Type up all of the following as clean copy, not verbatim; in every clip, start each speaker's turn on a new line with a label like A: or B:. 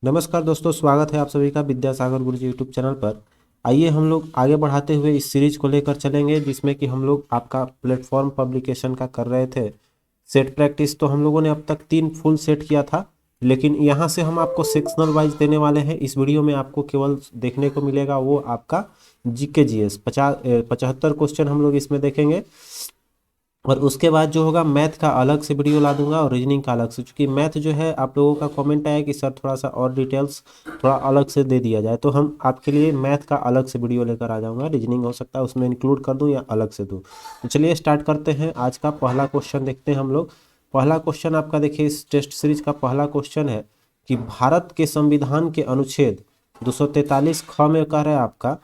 A: नमस्कार दोस्तों, स्वागत है आप सभी का विद्यासागर गुरुजी यूट्यूब चैनल पर। आइए हम लोग आगे बढ़ाते हुए इस सीरीज को लेकर चलेंगे, जिसमें कि हम लोग आपका प्लेटफॉर्म पब्लिकेशन का कर रहे थे सेट प्रैक्टिस। तो हम लोगों ने अब तक 3 फुल सेट किया था, लेकिन यहाँ से हम आपको सेक्शनल वाइज देने वाले हैं। इस वीडियो में आपको केवल देखने को मिलेगा वो आपका जीके जीएस 75 क्वेश्चन हम लोग इसमें देखेंगे। और उसके बाद जो होगा मैथ का अलग से वीडियो ला दूंगा और रीजनिंग का अलग से, क्योंकि मैथ जो है आप लोगों का कमेंट आया कि सर थोड़ा सा और डिटेल्स थोड़ा अलग से दे दिया जाए, तो हम आपके लिए मैथ का अलग से वीडियो लेकर आ जाऊंगा। रीजनिंग हो सकता है उसमें इंक्लूड कर दूं या अलग से दूं। तो चलिए स्टार्ट करते हैं। आज का पहला क्वेश्चन देखते हैं हम लोग। पहला क्वेश्चन आपका देखिए, इस टेस्ट सीरीज का पहला क्वेश्चन है कि भारत के संविधान के अनुच्छेद 243 ख में कह रहा है आपका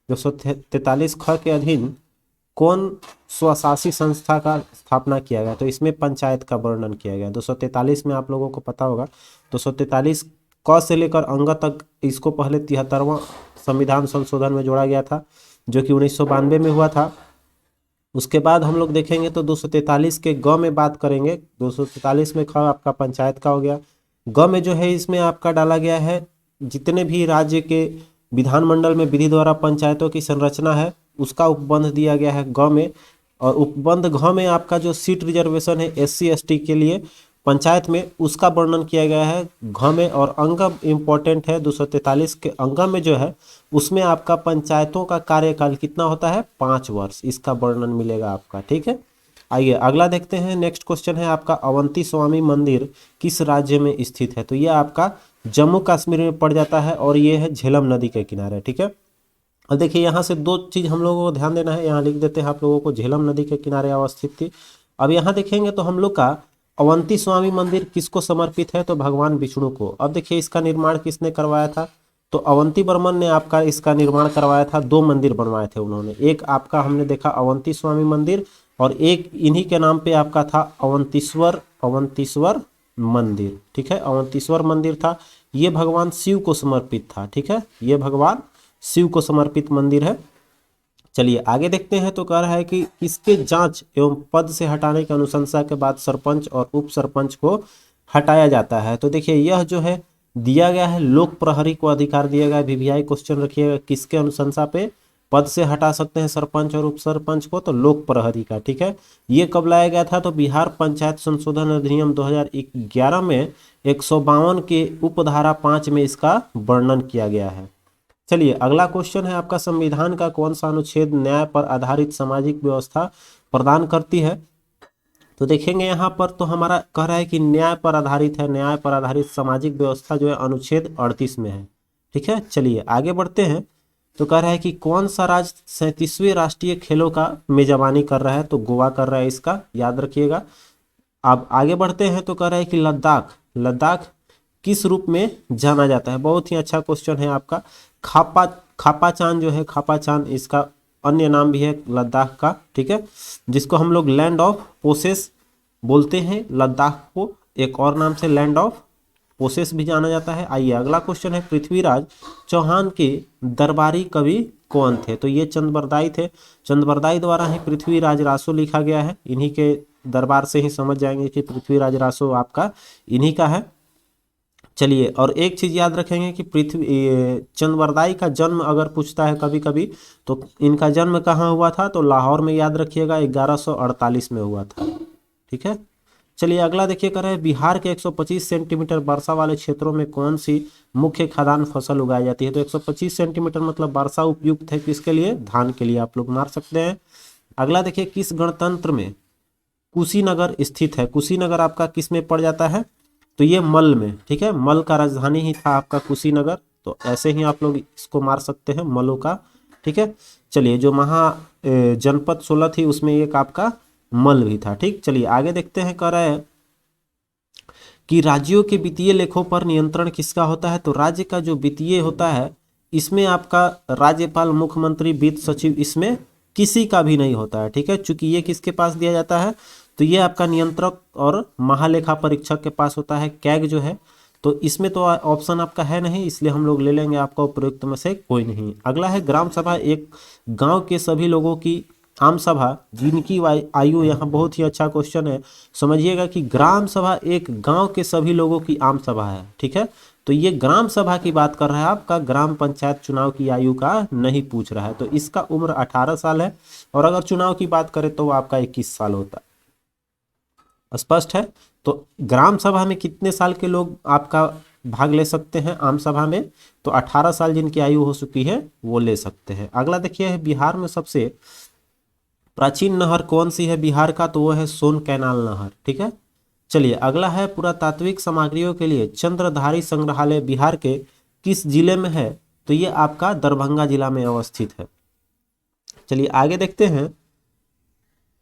A: 243 ख के अधीन कौन स्वशासी संस्था का स्थापना किया गया। तो इसमें पंचायत का वर्णन किया गया। 243 में आप लोगों को पता होगा 243 क से लेकर अंग तक इसको पहले 73वां संविधान संशोधन में जोड़ा गया था, जो कि 1992 में हुआ था। उसके बाद हम लोग देखेंगे तो 243 के ग में बात करेंगे। 243 में ख आपका पंचायत का हो गया। ग में जो है इसमें आपका डाला गया है जितने भी राज्य के विधानमंडल में विधि द्वारा पंचायतों की संरचना है उसका उपबंध दिया गया है ग में। और उपबंध घ में आपका जो सीट रिजर्वेशन है एससी एसटी के लिए पंचायत में, उसका वर्णन किया गया है घ में। और अंग इम्पोर्टेंट है 243 के अंग में जो है उसमें आपका पंचायतों का कार्यकाल कितना होता है 5 वर्ष, इसका वर्णन मिलेगा आपका। ठीक है, आइए अगला देखते हैं। नेक्स्ट क्वेश्चन है आपका अवंती स्वामी मंदिर किस राज्य में स्थित है। तो ये आपका जम्मू कश्मीर में पड़ जाता है और ये है झेलम नदी के किनारे। ठीक है, और देखिए यहाँ से दो चीज़ हम लोगों को ध्यान देना है। यहाँ लिख देते हैं आप लोगों को, झेलम नदी के किनारे अवस्थित थी। अब यहाँ देखेंगे तो हम लोग का अवंती स्वामी मंदिर किसको समर्पित है, तो भगवान विष्णु को। अब देखिए इसका निर्माण किसने करवाया था, तो अवंती वर्मन ने आपका इसका निर्माण करवाया था। 2 मंदिर बनवाए थे उन्होंने, एक आपका हमने देखा अवंती स्वामी मंदिर और एक इन्हीं के नाम पे आपका था अवंतीश्वर अवंतीश्वर मंदिर। ठीक है, अवंतीश्वर मंदिर था, ये भगवान शिव को समर्पित था। ठीक है, ये भगवान शिव को समर्पित मंदिर है। चलिए आगे देखते हैं। तो कह रहा है कि इसके जांच एवं पद से हटाने की अनुशंसा के बाद सरपंच और उप सरपंच को हटाया जाता है। तो देखिए यह जो है दिया गया है लोक प्रहरी को अधिकार दिया गया है। वीवीआई क्वेश्चन रखिएगा, किसके अनुशंसा पे पद से हटा सकते हैं सरपंच और उप सरपंच को, तो लोक प्रहरी का। ठीक है, ये कब लाया गया था, तो बिहार पंचायत संशोधन अधिनियम 2011 में 152 के उपधारा 5 में इसका वर्णन किया गया है। चलिए अगला क्वेश्चन है आपका, संविधान का कौन सा अनुच्छेद न्याय पर आधारित सामाजिक व्यवस्था प्रदान करती है। तो देखेंगे यहाँ पर तो हमारा कह रहा है कि न्याय पर आधारित है, न्याय पर आधारित सामाजिक व्यवस्था जो है अनुच्छेद 38 में है। ठीक है, चलिए आगे बढ़ते हैं। तो कह रहा है कि कौन सा राज्य 37वें राष्ट्रीय खेलों का मेजबानी कर रहा है, तो गोवा कर रहा है, इसका याद रखिएगा। अब आगे बढ़ते हैं। तो कह रहा है कि लद्दाख लद्दाख किस रूप में जाना जाता है। बहुत ही अच्छा क्वेश्चन है आपका। खापा खापाचान जो है, खापाचान इसका अन्य नाम भी है लद्दाख का। ठीक है, जिसको हम लोग लैंड ऑफ पोसेस बोलते हैं। लद्दाख को एक और नाम से लैंड ऑफ पोसेस भी जाना जाता है। आइए अगला क्वेश्चन है, पृथ्वीराज चौहान के दरबारी कवि कौन थे। तो ये चंद्रबरदाई थे। चंद्रबरदाई द्वारा ही पृथ्वीराज रासो लिखा गया है। इन्हीं के दरबार से ही समझ जाएंगे कि पृथ्वीराज रासो आपका इन्हीं का है। चलिए, और एक चीज याद रखेंगे कि चंद्रबरदाई का जन्म अगर पूछता है कभी कभी, तो इनका जन्म कहाँ हुआ था, तो लाहौर में याद रखिएगा 1148 में हुआ था। ठीक है, चलिए अगला देखिए, कर रहे हैं बिहार के 125 सेंटीमीटर वर्षा वाले क्षेत्रों में कौन सी मुख्य खाद्यान्न फसल उगाई जाती है। तो 125 सेंटीमीटर मतलब वर्षा उपयुक्त है किसके लिए, धान के लिए, आप लोग मार सकते हैं। अगला देखिए, किस गणतंत्र में कुशीनगर स्थित है। कुशीनगर आपका किस में पड़ जाता है, तो ये मल में। ठीक है, मल का राजधानी ही था आपका कुशीनगर, तो ऐसे ही आप लोग इसको मार सकते हैं मलों का। ठीक है, चलिए जो जनपद 16 थी उसमें एक आपका मल भी था। ठीक, चलिए आगे देखते हैं। कह रहा है कि राज्यों के वित्तीय लेखों पर नियंत्रण किसका होता है। तो राज्य का जो वित्तीय होता है इसमें आपका राज्यपाल, मुख्यमंत्री, वित्त सचिव, इसमें किसी का भी नहीं होता है। ठीक है, चूंकि ये किसके पास दिया जाता है, तो ये आपका नियंत्रक और महालेखा परीक्षक के पास होता है, कैग जो है। तो इसमें तो ऑप्शन आपका है नहीं, इसलिए हम लोग ले लेंगे आपका उपयुक्त में से कोई नहीं। अगला है, ग्राम सभा एक गांव के सभी लोगों की आम सभा जिनकी आयु, यहाँ बहुत ही अच्छा क्वेश्चन है, समझिएगा कि ग्राम सभा एक गांव के सभी लोगों की आम सभा है, ठीक है। तो ये ग्राम सभा की बात कर रहा है, आपका ग्राम पंचायत चुनाव की आयु का नहीं पूछ रहा है। तो इसका उम्र 18 साल है, और अगर चुनाव की बात करें तो आपका 21 साल होता है। स्पष्ट है। तो ग्राम सभा में कितने साल के लोग आपका भाग ले सकते हैं आम सभा में? तो 18 साल जिनकी आयु हो चुकी है वो ले सकते हैं। अगला देखिए है, बिहार में सबसे प्राचीन नहर कौन सी है बिहार का? तो वो है सोन कैनाल नहर, ठीक है। चलिए अगला है, पुरातात्विक सामग्रियों के लिए चंद्रधारी संग्रहालय बिहार के किस जिले में है? तो ये आपका दरभंगा जिला में अवस्थित है। चलिए आगे देखते हैं,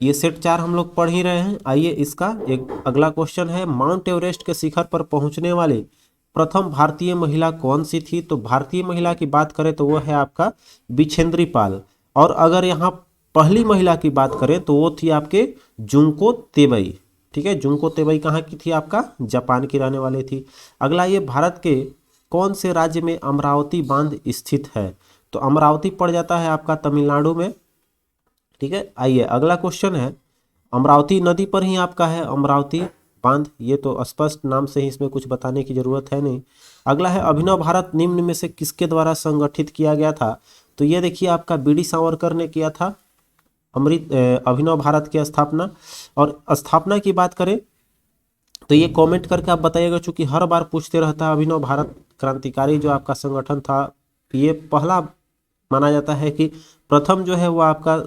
A: ये सेट 4 हम लोग पढ़ ही रहे हैं। आइए इसका एक अगला क्वेश्चन है, माउंट एवरेस्ट के शिखर पर पहुंचने वाली प्रथम भारतीय महिला कौन सी थी? तो भारतीय महिला की बात करें तो वो है आपका बिछेंद्री पाल। और अगर यहाँ पहली महिला की बात करें तो वो थी आपके जुंको तेबई, ठीक है। जुंको तेबई कहाँ की थी? आपका जापान की रहने वाली थी। अगला, ये भारत के कौन से राज्य में अमरावती बांध स्थित है? तो अमरावती पड़ जाता है आपका तमिलनाडु में, ठीक है। आइए अगला क्वेश्चन है, अमरावती नदी पर ही आपका है अमरावती बांध, ये तो स्पष्ट नाम से ही इसमें कुछ बताने की जरूरत है नहीं। अगला है, अभिनव भारत निम्न में से किसके द्वारा संगठित किया गया था? तो ये देखिए आपका बीडी सावरकर ने किया था अभिनव भारत की स्थापना। और स्थापना की बात करें तो ये कमेंट करके आप बताइएगा, चूंकि हर बार पूछते रहता है। अभिनव भारत क्रांतिकारी जो आपका संगठन था, ये पहला माना जाता है कि प्रथम जो है वो आपका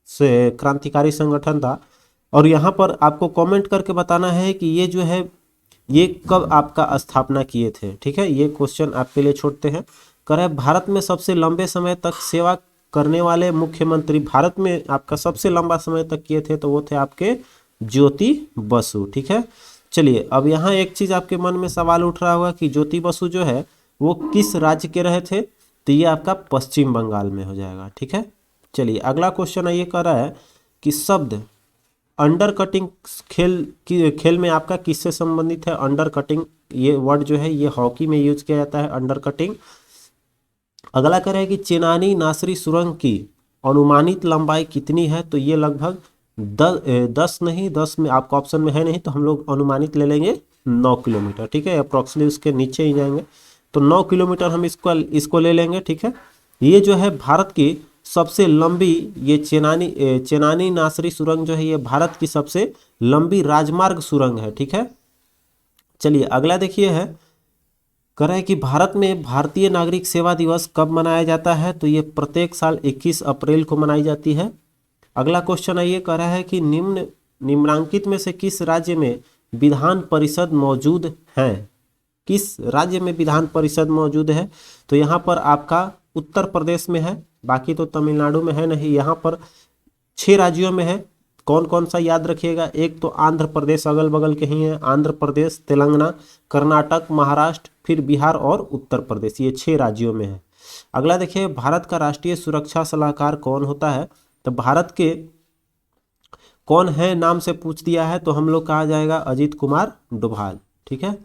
A: से क्रांतिकारी संगठन था। और यहाँ पर आपको कमेंट करके बताना है कि ये जो है ये कब आपका स्थापना किए थे, ठीक है। ये क्वेश्चन आपके लिए छोड़ते हैं। कह रहे भारत में सबसे लंबे समय तक सेवा करने वाले मुख्यमंत्री, भारत में आपका सबसे लंबा समय तक किए थे तो वो थे आपके ज्योति बसु, ठीक है। चलिए अब यहाँ एक चीज आपके मन में सवाल उठ रहा होगा कि ज्योति बसु जो है वो किस राज्य के रहे थे? तो ये आपका पश्चिम बंगाल में हो जाएगा, ठीक है। चलिए अगला क्वेश्चन ये कह रहा है कि शब्द अंडर कटिंग खेल में आपका किससे संबंधित है? अंडर कटिंग ये वर्ड जो है ये हॉकी में यूज किया जाता है, अंडर कटिंग। अगला कह रहा है कि चेनानी नासरी सुरंग की अनुमानित लंबाई कितनी है? तो ये लगभग 10 नहीं, 10 में आपका ऑप्शन में है नहीं, तो हम लोग अनुमानित ले लेंगे 9 किलोमीटर, ठीक है। अप्रोक्सीमेटली उसके नीचे ही जाएंगे तो 9 किलोमीटर हम इसको ले लेंगे, ठीक है। ये जो है भारत की सबसे लंबी, ये चेनानी नासरी सुरंग जो है ये भारत की सबसे लंबी राजमार्ग सुरंग है, ठीक है। चलिए अगला देखिए है, कह रहा है कि भारत में भारतीय नागरिक सेवा दिवस कब मनाया जाता है? तो ये प्रत्येक साल 21 अप्रैल को मनाई जाती है। अगला क्वेश्चन ये कह रहा है कि निम्नांकित में से किस राज्य में विधान परिषद मौजूद है? किस राज्य में विधान परिषद मौजूद है? तो यहाँ पर आपका उत्तर प्रदेश में है, बाकी तो तमिलनाडु में है नहीं। यहाँ पर 6 राज्यों में है। कौन कौन सा याद रखिएगा, एक तो आंध्र प्रदेश अगल बगल के ही है, आंध्र प्रदेश, तेलंगाना, कर्नाटक, महाराष्ट्र, फिर बिहार और उत्तर प्रदेश, ये 6 राज्यों में है। अगला देखिए, भारत का राष्ट्रीय सुरक्षा सलाहकार कौन होता है? तो भारत के कौन है नाम से पूछ दिया है तो हम लोग कहा जाएगा अजीत कुमार डोभाल, ठीक है।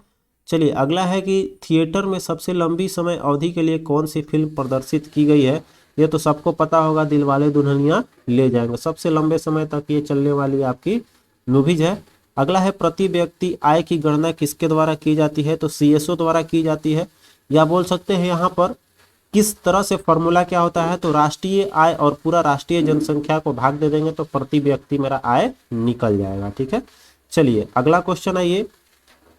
A: चलिए अगला है कि थिएटर में सबसे लंबी समय अवधि के लिए कौन सी फिल्म प्रदर्शित की गई है? ये तो सबको पता होगा, दिलवाले दुल्हनिया ले जाएंगे, सबसे लंबे समय तक ये चलने वाली आपकी मूवीज है। अगला है, प्रति व्यक्ति आय की गणना किसके द्वारा की जाती है? तो सीएसओ द्वारा की जाती है, या बोल सकते हैं यहाँ पर किस तरह से फॉर्मूला क्या होता है? तो राष्ट्रीय आय और पूरा राष्ट्रीय जनसंख्या को भाग दे देंगे तो प्रति व्यक्ति मेरा आय निकल जाएगा, ठीक है। चलिए अगला क्वेश्चन है, ये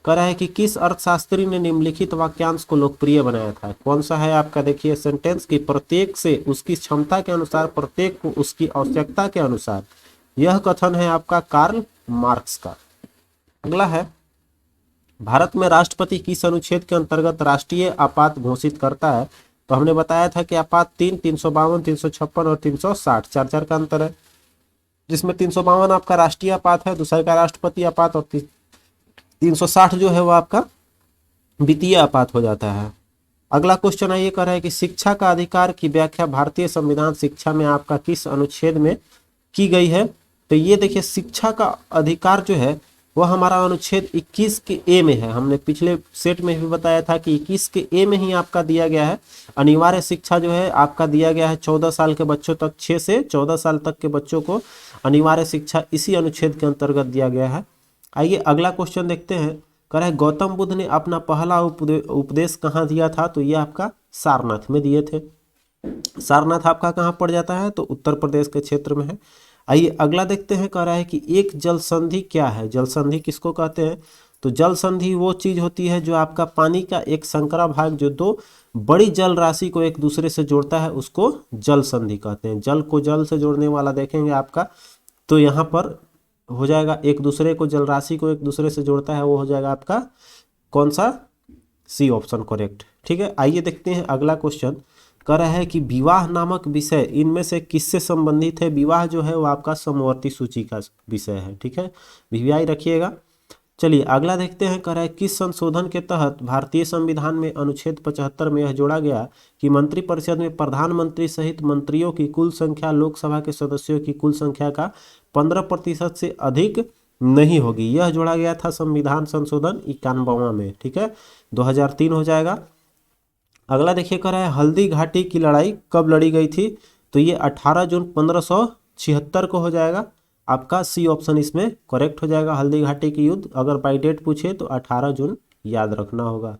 A: कह रहा है कि किस अर्थशास्त्री ने निम्नलिखित वाक्यांश को लोकप्रिय बनाया था? कौन सा है आपका? देखिए सेंटेंस की प्रत्येक से उसकी क्षमता के अनुसार, प्रत्येक को उसकी आवश्यकता के अनुसार, यह कथन है आपका कार्ल मार्क्स का। अगला है, भारत में राष्ट्रपति किस अनुच्छेद के अंतर्गत राष्ट्रीय आपात घोषित करता है? तो हमने बताया था कि आपात 3, 352, 356 और 360, 4 का अंतर है, जिसमें 352 आपका राष्ट्रीय आपात है, दूसरा का राष्ट्रपति आपात, और 360 जो है वो आपका वित्तीय आपात हो जाता है। अगला क्वेश्चन ये कह रहा है कि शिक्षा का अधिकार की व्याख्या भारतीय संविधान शिक्षा में आपका किस अनुच्छेद में की गई है? तो ये देखिए, शिक्षा का अधिकार जो है वह हमारा अनुच्छेद 21 के ए में है। हमने पिछले सेट में भी बताया था कि 21 के ए में ही आपका दिया गया है। अनिवार्य शिक्षा जो है आपका दिया गया है 14 साल के बच्चों तक, 6 से 14 साल तक के बच्चों को अनिवार्य शिक्षा इसी अनुच्छेद के अंतर्गत दिया गया है। आइए अगला क्वेश्चन देखते हैं। कह रहा है गौतम बुद्ध ने अपना पहला उपदेश कहाँ दिया था? तो ये आपका सारनाथ में दिए थे। सारनाथ आपका कहाँ पड़ जाता है? तो उत्तर प्रदेश के क्षेत्र में है। आइए अगला देखते हैं। कह रहा है कि एक जल संधि क्या है? जल संधि किसको कहते हैं? तो जल संधि वो चीज होती है जो आपका पानी का एक संकरा भाग जो दो बड़ी जल राशि को एक दूसरे से जोड़ता है, उसको जल संधि कहते हैं। जल को जल से जोड़ने वाला देखेंगे आपका, तो यहाँ पर हो जाएगा एक दूसरे को, जल राशि को एक दूसरे से जोड़ता है, वो हो जाएगा आपका कौन सा? C option correct. ठीक है, आइए देखते हैं अगला क्वेश्चन। कह रहा है कि विवाह नामक विषय इनमें से किससे संबंधित है? विवाह जो है वो आपका समवर्ती सूची का विषय है। ठीक है, वीवीआई रखिएगा। चलिए अगला देखते हैं। कह रहा है किस संशोधन के तहत भारतीय संविधान में अनुच्छेद 75 में यह जोड़ा गया कि मंत्रिपरिषद में प्रधानमंत्री सहित मंत्रियों की कुल संख्या लोकसभा के सदस्यों की कुल संख्या का 15% से अधिक नहीं होगी। यह जोड़ा गया था संविधान संशोधन 91 में। ठीक है, 2003 हो जाएगा। अगला देखिए, कह रहा है हल्दी घाटी की लड़ाई कब लड़ी गई थी? तो ये 18 जून 1576 को हो जाएगा। आपका सी ऑप्शन इसमें करेक्ट हो जाएगा। हल्दी घाटी की युद्ध अगर बाई डेट पूछे तो 18 जून याद रखना होगा।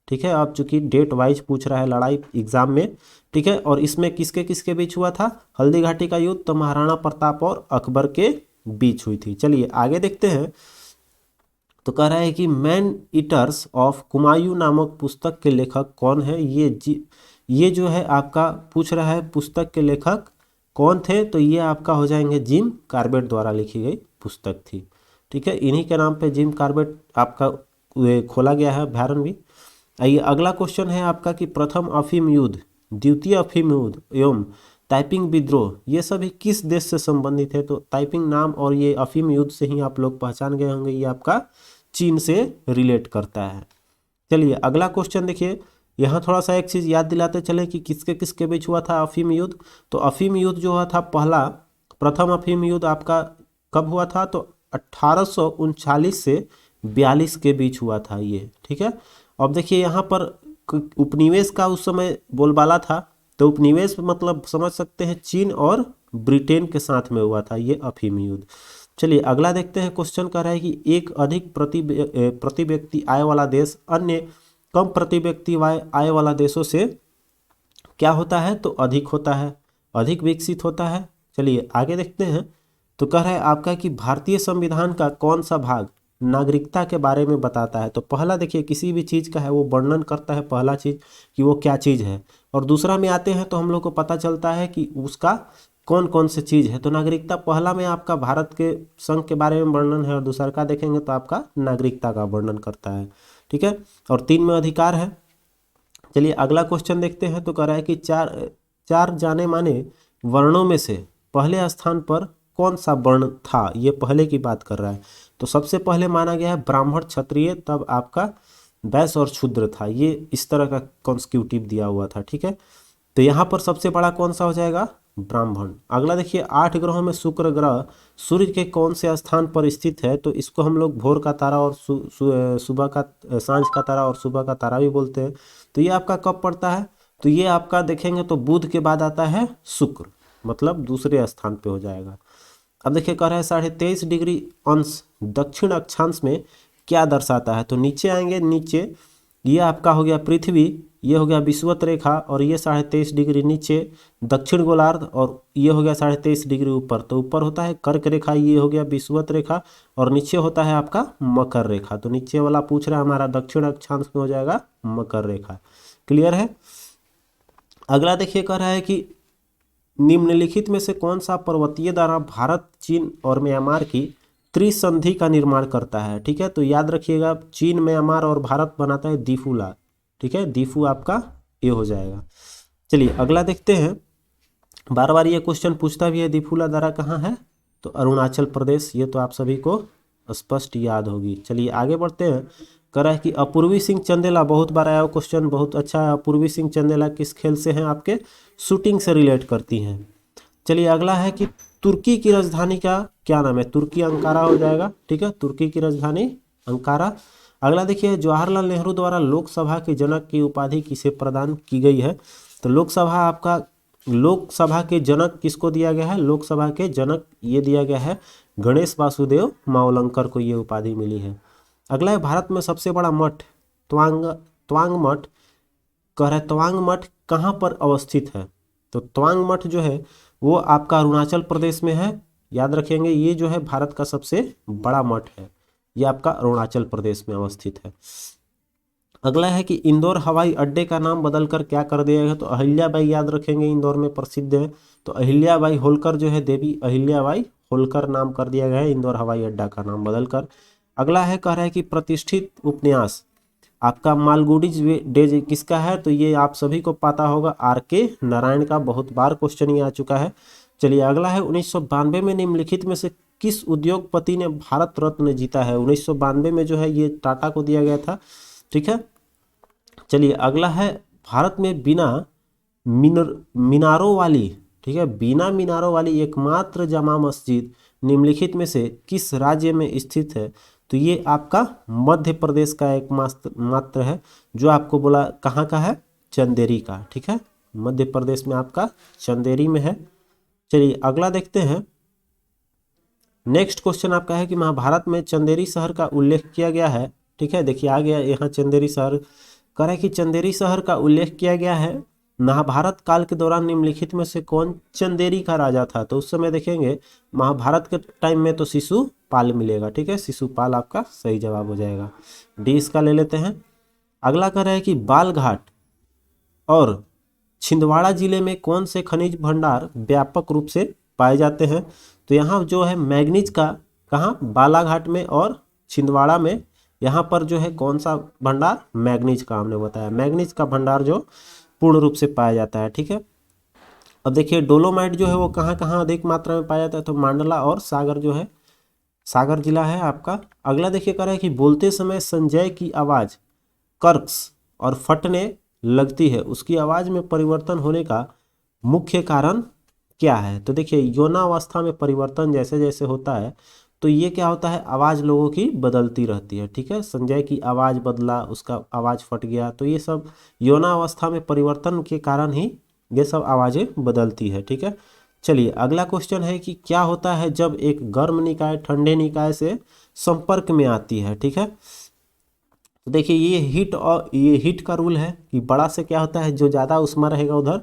A: ठीक है, अब चूंकि डेट वाइज पूछ रहा है लड़ाई एग्जाम में। ठीक है, और इसमें किसके किसके बीच हुआ था हल्दी घाटी का युद्ध? तो महाराणा प्रताप और अकबर के बीच हुई थी। चलिए आगे देखते हैं। तो कह रहा है कि मैन ईटर्स ऑफ कुमायूं नामक पुस्तक के लेखक कौन है? ये जो है आपका पूछ रहा है पुस्तक के लेखक कौन थे? तो ये आपका हो जाएंगे जिम कार्बेट द्वारा लिखी गई पुस्तक थी। ठीक है, इन्हीं के नाम पे जिम कार्बेट आपका खोला गया है अभ्यारण्य भी। आइए अगला क्वेश्चन है आपका कि प्रथम अफीम युद्ध, द्वितीय अफीम युद्ध एवं ताइपिंग विद्रोह ये सभी किस देश से संबंधित है? तो ताइपिंग नाम और ये अफीम युद्ध से ही आप लोग पहचान गए होंगे, ये आपका चीन से रिलेट करता है। चलिए अगला क्वेश्चन देखिए। यहाँ थोड़ा सा एक चीज़ याद दिलाते चले कि किसके किसके बीच हुआ था अफीम युद्ध। तो अफीम युद्ध जो हुआ था प्रथम अफीम युद्ध आपका कब हुआ था? तो 1839 से 42 के बीच हुआ था ये। ठीक है, अब देखिए यहाँ पर उपनिवेश का उस समय बोलबाला था। तो उपनिवेश मतलब समझ सकते हैं चीन और ब्रिटेन के साथ में हुआ था ये अफीम युद्ध। चलिए अगला देखते हैं। क्वेश्चन कह रहा है कि एक अधिक प्रति व्यक्ति आय वाला देश अन्य कम प्रति व्यक्ति आय वाला देशों से क्या होता है? तो अधिक होता है, अधिक विकसित होता है। चलिए आगे देखते हैं। तो कह रहा है आपका कि भारतीय संविधान का कौन सा भाग नागरिकता के बारे में बताता है? तो पहला देखिए किसी भी चीज़ का है वो वर्णन करता है, पहला चीज़ कि वो क्या चीज़ है, और दूसरा में आते हैं तो हम लोग को पता चलता है कि उसका कौन कौन से चीज़ है। तो नागरिकता पहला में आपका भारत के संघ के बारे में वर्णन है, और दूसरा का देखेंगे तो आपका नागरिकता का वर्णन करता है। ठीक है, और 3 में अधिकार है। चलिए अगला क्वेश्चन देखते हैं। तो कह रहा है कि चार जाने माने वर्णों में से पहले स्थान पर कौन सा वर्ण था? ये पहले की बात कर रहा है। तो सबसे पहले माना गया है ब्राह्मण क्षत्रिय, तब आपका वैश्य और शूद्र था। ये इस तरह का कॉन्स्टिट्यूटिव दिया हुआ था। ठीक है, तो यहाँ पर सबसे बड़ा कौन सा हो जाएगा? ब्राह्मण। अगला देखिए 8 ग्रहों में शुक्र ग्रह सूर्य के कौन से स्थान पर स्थित है? तो इसको हम लोग भोर का तारा और सुबह का सांझ का तारा और सुबह का तारा भी बोलते हैं। तो ये आपका कब पड़ता है? तो ये आपका देखेंगे तो बुध के बाद आता है शुक्र, मतलब दूसरे स्थान पे हो जाएगा। अब देखिए कह रहा है 23.5 डिग्री अंश दक्षिण अक्षांश में क्या दर्शाता है? तो नीचे आएंगे, नीचे ये आपका हो गया पृथ्वी, ये हो गया विषुवत रेखा, और ये 23.5 डिग्री नीचे दक्षिण गोलार्ध, और ये हो गया 23.5 डिग्री ऊपर। तो ऊपर होता है कर्क रेखा, ये हो गया विषुवत रेखा, और नीचे होता है आपका मकर रेखा। तो नीचे वाला पूछ रहा है हमारा दक्षिण अक्षांश में हो जाएगा मकर रेखा। क्लियर है? अगला देखिए कह रहा है कि निम्नलिखित में से कौन सा पर्वतीय द्वारा भारत, चीन और म्यांमार की त्रिसंधि का निर्माण करता है? ठीक है, तो याद रखिएगा चीन, म्यांमार और भारत बनाता है दीफूला। ठीक है, दीफू आपका ये हो जाएगा। चलिए अगला देखते हैं। बार बार ये क्वेश्चन पूछता भी है दीफूला दर्रा कहाँ है? तो अरुणाचल प्रदेश। ये तो आप सभी को स्पष्ट याद होगी। चलिए आगे बढ़ते हैं। कह रहा है कि अपूर्वी सिंह चंदेला, बहुत बार आया क्वेश्चन, बहुत अच्छा है। अपूर्वी सिंह चंदेला किस खेल से हैं? आपके शूटिंग से रिलेट करती हैं। चलिए अगला है कि तुर्की की राजधानी का क्या नाम है? तुर्की अंकारा हो जाएगा, ठीक है, तुर्की की राजधानी अंकारा। अगला देखिए, जवाहरलाल नेहरू द्वारा लोकसभा के जनक की उपाधि किसे प्रदान की गई है? तो लोकसभा के जनक किसको दिया गया है? लोकसभा के जनक ये दिया गया है गणेश वासुदेव मावलंकर को ये उपाधि मिली है। अगला है, भारत में सबसे बड़ा मठ त्वांग मठ कह रहा है, तवांग मठ कहाँ पर अवस्थित है? तो तवांग मठ जो है वो आपका अरुणाचल प्रदेश में है, याद रखेंगे। ये जो है भारत का सबसे बड़ा मठ है, ये आपका अरुणाचल प्रदेश में अवस्थित है। अगला है कि इंदौर हवाई अड्डे का नाम बदलकर क्या कर दिया गया? तो अहिल्याबाई, याद रखेंगे, इंदौर में प्रसिद्ध है, तो अहिल्याबाई होलकर जो है, देवी अहिल्याबाई होलकर नाम कर दिया गया है इंदौर हवाई अड्डा का नाम बदलकर। अगला है, कह रहा है कि प्रतिष्ठित उपन्यास आपका मालगुडी डेज किसका है? तो ये आप सभी को पता होगा, आर.के. नारायण का, बहुत बार क्वेश्चन ये आ चुका है। चलिए अगला है, 1992 में निम्नलिखित में से किस उद्योगपति ने भारत रत्न जीता है? 1992 में जो है ये टाटा को दिया गया था, ठीक है। चलिए अगला है, भारत में बिना मीनारों वाली, ठीक है, बिना मीनारों वाली एकमात्र जामा मस्जिद निम्नलिखित में से किस राज्य में स्थित है? तो ये आपका मध्य प्रदेश का एक मात्र है, जो आपको बोला कहाँ का है? चंदेरी का, ठीक है, मध्य प्रदेश में आपका चंदेरी में है। चलिए अगला देखते हैं। नेक्स्ट क्वेश्चन आपका है कि महाभारत में चंदेरी शहर का उल्लेख किया गया है, ठीक है। देखिए आ गया यहाँ चंदेरी शहर, कह रहा है कि चंदेरी शहर का उल्लेख किया गया है। महाभारत काल के दौरान निम्नलिखित में से कौन चंदेरी का राजा था? तो उस समय देखेंगे महाभारत के टाइम में तो शिशुपाल मिलेगा, ठीक है, शिशुपाल आपका सही जवाब हो जाएगा, डी इसका ले लेते हैं। अगला कह रहा है कि बालघाट और छिंदवाड़ा जिले में कौन से खनिज भंडार व्यापक रूप से पाए जाते हैं? तो यहाँ जो है मैग्नीज का, कहाँ? बालाघाट में और छिंदवाड़ा में, यहाँ पर जो है कौन सा भंडार? मैग्नीज का हमने बताया, मैग्नीज का भंडार जो पूर्ण रूप से पाया जाता है, ठीक है। अब देखिए डोलोमाइट जो है वो कहाँ कहाँ अधिक मात्रा में पाया जाता है? तो मांडला और सागर जो है, सागर जिला है आपका। अगला देखिए कह रहा है कि बोलते समय संजय की आवाज़ कर्कश और फटने लगती है, उसकी आवाज़ में परिवर्तन होने का मुख्य कारण क्या है? तो देखिए यौनावस्था में परिवर्तन जैसे जैसे होता है तो ये क्या होता है? आवाज़ लोगों की बदलती रहती है, ठीक है। संजय की आवाज़ बदला, उसका आवाज़ फट गया, तो ये सब यौनावस्था में परिवर्तन के कारण ही ये सब आवाज़ें बदलती है, ठीक है। चलिए अगला क्वेश्चन है कि क्या होता है जब एक गर्म निकाय ठंडे निकाय से संपर्क में आती है, ठीक है। तो देखिए ये हीट का रूल है कि बड़ा से क्या होता है, जो ज़्यादा उष्मा रहेगा उधर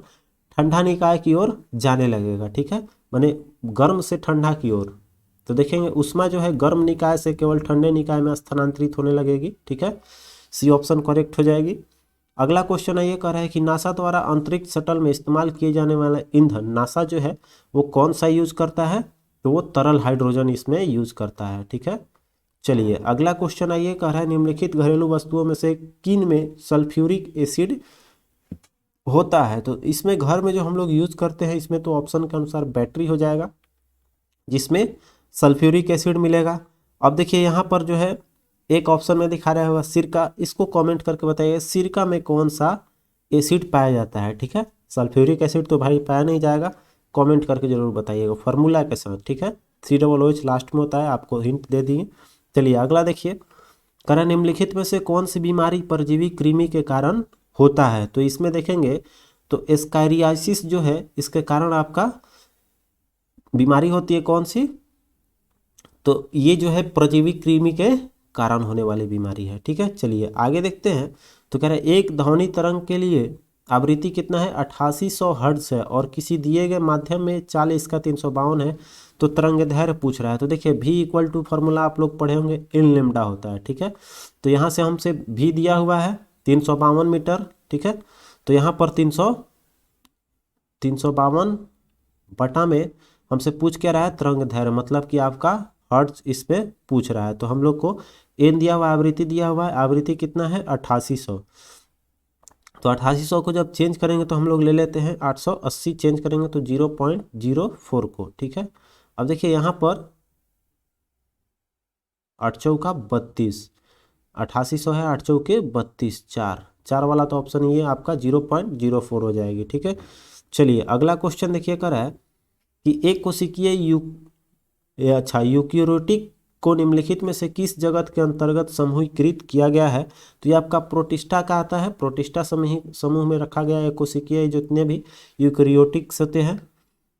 A: ठंडा निकाय की ओर जाने लगेगा, ठीक है, माने गर्म से ठंडा की ओर। तो देखेंगे उष्मा जो है गर्म निकाय से केवल ठंडे निकाय में स्थानांतरित होने लगेगी, ठीक है, सी ऑप्शन करेक्ट हो जाएगी। अगला क्वेश्चन है, ये कह रहा है कि नासा द्वारा अंतरिक्ष शटल में इस्तेमाल किए जाने वाला ईंधन नासा जो है वो कौन सा यूज करता है? तो वो तरल हाइड्रोजन इसमें यूज करता है, ठीक है। चलिए अगला क्वेश्चन है, ये कह रहा है निम्नलिखित घरेलू वस्तुओं में से किन में सल्फ्यूरिक एसिड होता है? तो इसमें घर में जो हम लोग यूज करते हैं इसमें तो ऑप्शन के अनुसार बैटरी हो जाएगा जिसमें सल्फ्यूरिक एसिड मिलेगा। अब देखिए यहाँ पर जो है एक ऑप्शन में दिखा रहा होगा सिरका, इसको कमेंट करके बताइए सिरका में कौन सा एसिड पाया जाता है, ठीक है। सल्फ्यूरिक एसिड तो भाई पाया नहीं जाएगा, कमेंट करके जरूर बताइएगा फॉर्मूला के साथ, ठीक है। COOH लास्ट में होता है, आपको हिंट दे दिए। चलिए अगला देखिए, करण निम्नलिखित में से कौन सी बीमारी परजीवी कृमि के कारण होता है? तो इसमें देखेंगे तो एस्कारियासिस जो है इसके कारण आपका बीमारी होती है कौन सी? तो ये जो है परजीवी कृमि के कारण होने वाली बीमारी है, ठीक है। चलिए आगे देखते हैं। तो कह रहे हैं एक ध्वनि तरंग के लिए आवृत्ति कितना है? 8800 हर्ट्ज है और किसी दिए गए माध्यम में 40 का 352 है। तो तरंग दैर्घ्य पूछ रहा है, तो देखिए V इक्वल टू फॉर्मूला आप लोग पढ़े होंगे, इन लेमडा होता है, ठीक है। तो यहाँ से हमसे V दिया हुआ है 352 मीटर, ठीक है। तो यहाँ पर 352 बटा में हमसे पूछ क्या रहा है? तरंग दैर्घ्य, मतलब कि आपका हर्ट्ज इस पे पूछ रहा है। तो हम लोग को एन दिया हुआ, आवृत्ति दिया हुआ है, आवृत्ति कितना है? 8800। तो 8800 को जब चेंज करेंगे तो हम लोग ले लेते हैं 880, चेंज करेंगे तो 0.04 को, ठीक है। अब देखिए यहाँ पर 8 चौका 32, 8800 है, 8 चौके 32, 4 वाला तो ऑप्शन ये आपका 0.04 हो जाएगी, ठीक है। चलिए अगला क्वेश्चन देखिए कर रहा है कि एक कोशिकीय यूकेरियोटिक को निम्नलिखित में से किस जगत के अंतर्गत समूहीकृत किया गया है? तो ये आपका प्रोटिस्टा का आता है। प्रोटिस्टा समूह में रखा गया है कोशिकीय जितने भी यूकेरियोटिक होते हैं।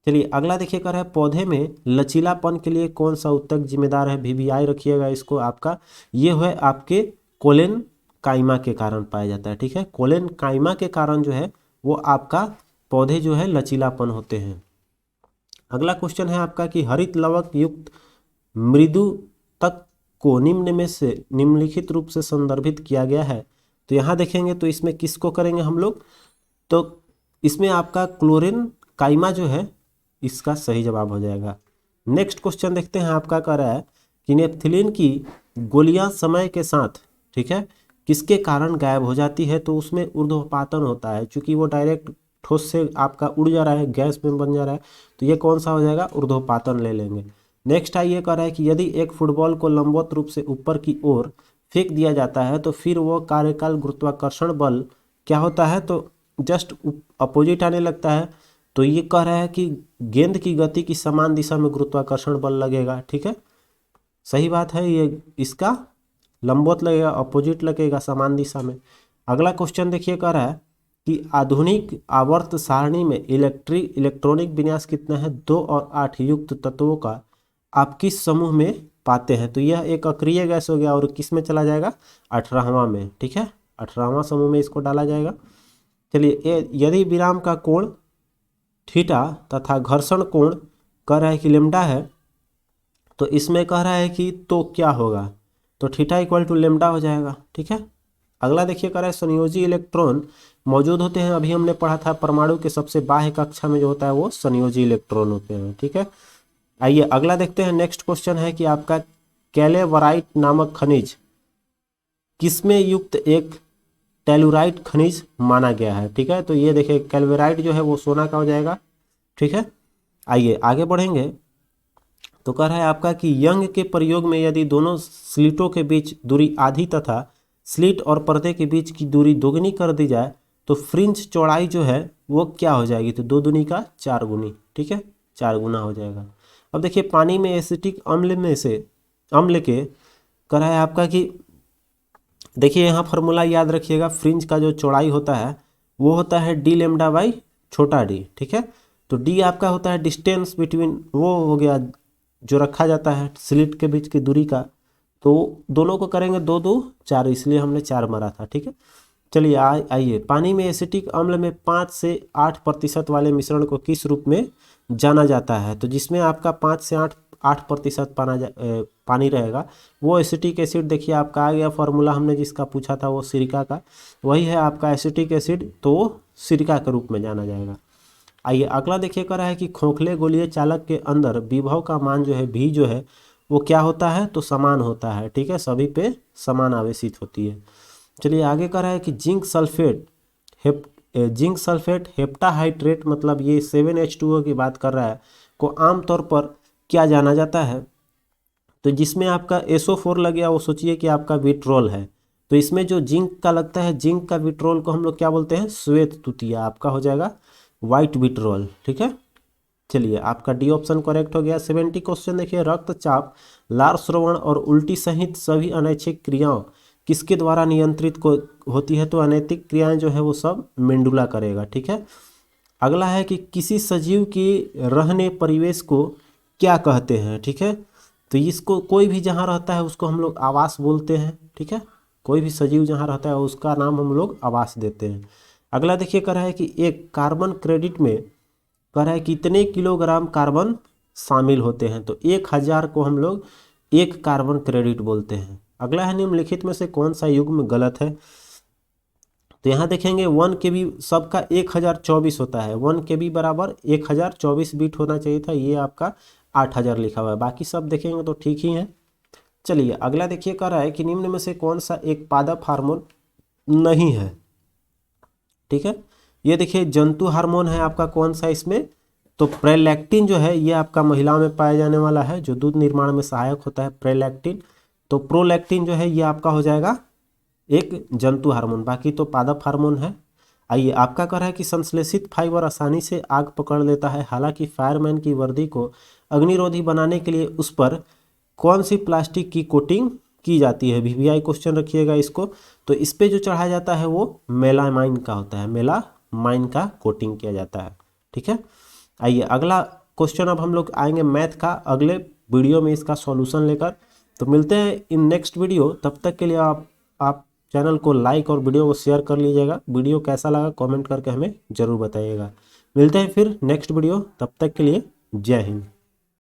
A: चलिए अगला देखिए कर है पौधे में लचीलापन के लिए कौन सा ऊतक जिम्मेदार है? वीवीआई रखिएगा इसको आपका। ये है आपके कोलेन काइमा के कारण पाया जाता है। ठीक है, कोलेन काइमा के कारण जो है वो आपका पौधे जो है लचीलापन होते हैं। अगला क्वेश्चन है आपका कि हरित लवक युक्त मृदु तक को निम्न में से निम्नलिखित रूप से संदर्भित किया गया है। तो यहाँ देखेंगे तो इसमें किसको करेंगे हम लोग? तो इसमें आपका क्लोरीन काइमा जो है इसका सही जवाब हो जाएगा। नेक्स्ट क्वेश्चन देखते हैं आपका कह रहा है कि नेपथिलीन की गोलियां समय के साथ, ठीक है, किसके कारण गायब हो जाती है? तो उसमें ऊर्ध्वपातन होता है, क्योंकि वो डायरेक्ट ठोस से आपका उड़ जा रहा है, गैस में बन जा रहा है, तो ये कौन सा हो जाएगा? ऊर्ध्वपातन ले लेंगे। नेक्स्ट आइए कह रहा है कि यदि एक फुटबॉल को लंबवत रूप से ऊपर की ओर फेंक दिया जाता है तो फिर वो कार्यकाल गुरुत्वाकर्षण बल क्या होता है? तो जस्ट अपोजिट आने लगता है। तो ये कह रहा है कि गेंद की गति की समान दिशा में गुरुत्वाकर्षण बल लगेगा। ठीक है, सही बात है, ये इसका लंबवत लगेगा, अपोजिट लगेगा समान दिशा में। अगला क्वेश्चन देखिए कह रहा है कि आधुनिक आवर्त सारणी में इलेक्ट्रॉनिक विन्यास कितना है? 2 और 8 युक्त तत्वों का आप किस समूह में पाते हैं? तो यह एक अक्रिय गैस हो गया और किस में चला जाएगा? 18वां में। ठीक है, 18वां समूह में इसको डाला जाएगा। चलिए यदि विराम का कोण थीटा तथा घर्षण कोण कह रहा है कि लेमडा है, तो इसमें कह रहा है कि तो क्या होगा? तो थीटा इक्वल टू लेमडा हो जाएगा। ठीक है, अगला देखिए कह रहा है संयोजी इलेक्ट्रॉन मौजूद होते हैं। अभी हमने पढ़ा था परमाणु के सबसे बाह्य कक्षा में जो होता है वो संयोजी इलेक्ट्रॉन होते हैं। ठीक है, आइए अगला देखते हैं। नेक्स्ट क्वेश्चन है कि आपका कैलेवराइट नामक खनिज किसमें युक्त एक टेलुराइट खनिज माना गया है? ठीक है, तो ये देखिए कैल्वेराइट जो है वो सोना का हो जाएगा। ठीक है, आइए आगे बढ़ेंगे। तो कह रहा है आपका कि यंग के प्रयोग में यदि दोनों स्लिटों के बीच दूरी आधी तथा स्लिट और पर्दे के बीच की दूरी दोगुनी कर दी जाए तो फ्रिंज चौड़ाई जो है वो क्या हो जाएगी? तो 2 दूनी का 4 गुनी। ठीक है, 4 गुना हो जाएगा। अब देखिए पानी में एसिटिक अम्ल के कह रहा है आपका कि देखिए यहाँ फार्मूला याद रखिएगा, फ्रिंज का जो चौड़ाई होता है वो होता है डी लेमडा बाई छोटा डी। ठीक है, तो डी आपका होता है डिस्टेंस बिटवीन, वो हो गया जो रखा जाता है स्लिट के बीच की दूरी का। तो दोनों को करेंगे 2 2 4, इसलिए हमने 4 मारा था। ठीक है, चलिए आइए पानी में एसिटिक अम्ल में 5 से 8% वाले मिश्रण को किस रूप में जाना जाता है? तो जिसमें आपका 5 से 8% पानी रहेगा वो एसिटिक एसिड। देखिए आपका आ गया फॉर्मूला, हमने जिसका पूछा था वो सिरका का, वही है आपका एसिटिक एसिड, तो सिरका के रूप में जाना जाएगा। आइए अगला देखिए कर रहा है कि खोखले गोलीय चालक के अंदर विभव का मान जो है भी जो है वो क्या होता है? तो समान होता है। ठीक है, सभी पे समान आवेशित होती है। चलिए आगे कर रहा है कि जिंक सल्फेट हेप्टाहाइड्रेट, मतलब ये 7H2O की बात कर रहा है, को आमतौर पर क्या जाना जाता है? तो जिसमें आपका SO4 लग गया वो सोचिए कि आपका विट्रोल है, तो इसमें जो जिंक का लगता है, जिंक का विट्रोल को हम लोग क्या बोलते हैं? श्वेत तुतिया, आपका हो जाएगा व्हाइट विट्रोल। ठीक है, चलिए आपका डी ऑप्शन करेक्ट हो गया। 70 क्वेश्चन देखिए, रक्तचाप, लार श्रवण और उल्टी सहित सभी अनैच्छिक क्रियाओं किसके द्वारा नियंत्रित को होती है? तो अनैतिक क्रियाएं जो है वो सब मेंडुला करेगा। ठीक है, अगला है कि किसी सजीव के रहने परिवेश को क्या कहते हैं? ठीक है, तो इसको कोई भी जहाँ रहता है उसको हम लोग आवास बोलते हैं। ठीक है, कोई भी सजीव जहाँ रहता है उसका नाम हम लोग आवास देते हैं। अगला देखिए कह रहा है कि एक कार्बन क्रेडिट में कह रहा है कितने किलोग्राम कार्बन शामिल होते हैं? तो 1000 को हम लोग 1 कार्बन क्रेडिट बोलते हैं। अगला है निम्नलिखित में से कौन सा युग्म गलत है? तो यहाँ देखेंगे 1 KB सबका 1024 होता है। 1 KB बराबर 1024 बीट होना चाहिए था, ये आपका 8000 लिखा हुआ है। बाकी सब देखेंगे तो ठीक ही है। चलिए अगला देखिए कह रहा है कि निम्न में से कौन सा एक पादप हार्मोन नहीं है? ठीक है, ये देखिए जंतु हार्मोन है आपका कौन सा इसमें? तो प्रोलैक्टिन जो है ये आपका महिलाओं में पाया जाने वाला है, जो दूध निर्माण में सहायक होता है, प्रोलैक्टिन। तो प्रोलैक्टिन जो है ये आपका हो जाएगा एक जंतु हार्मोन, बाकी तो पादप हार्मोन है। आइए, आपका कह रहा है कि संश्लेषित फाइबर आसानी से आग पकड़ लेता है, हालांकि फायरमैन की वर्दी को अग्निरोधी बनाने के लिए उस पर कौन सी प्लास्टिक की कोटिंग की जाती है। वीवीआई क्वेश्चन रखिएगा इसको। तो इस पे जो चढ़ाया जाता है वो मेलामाइन का होता है, मेलामाइन का कोटिंग किया जाता है। ठीक है। आइए अगला क्वेश्चन अब हम लोग आएंगे मैथ का अगले वीडियो में इसका सॉल्यूशन लेकर। तो मिलते हैं इन नेक्स्ट वीडियो, तब तक के लिए आप चैनल को लाइक और वीडियो को शेयर कर लीजिएगा। वीडियो कैसा लगा कमेंट करके हमें ज़रूर बताइएगा। मिलते हैं फिर नेक्स्ट वीडियो, तब तक के लिए जय हिंद।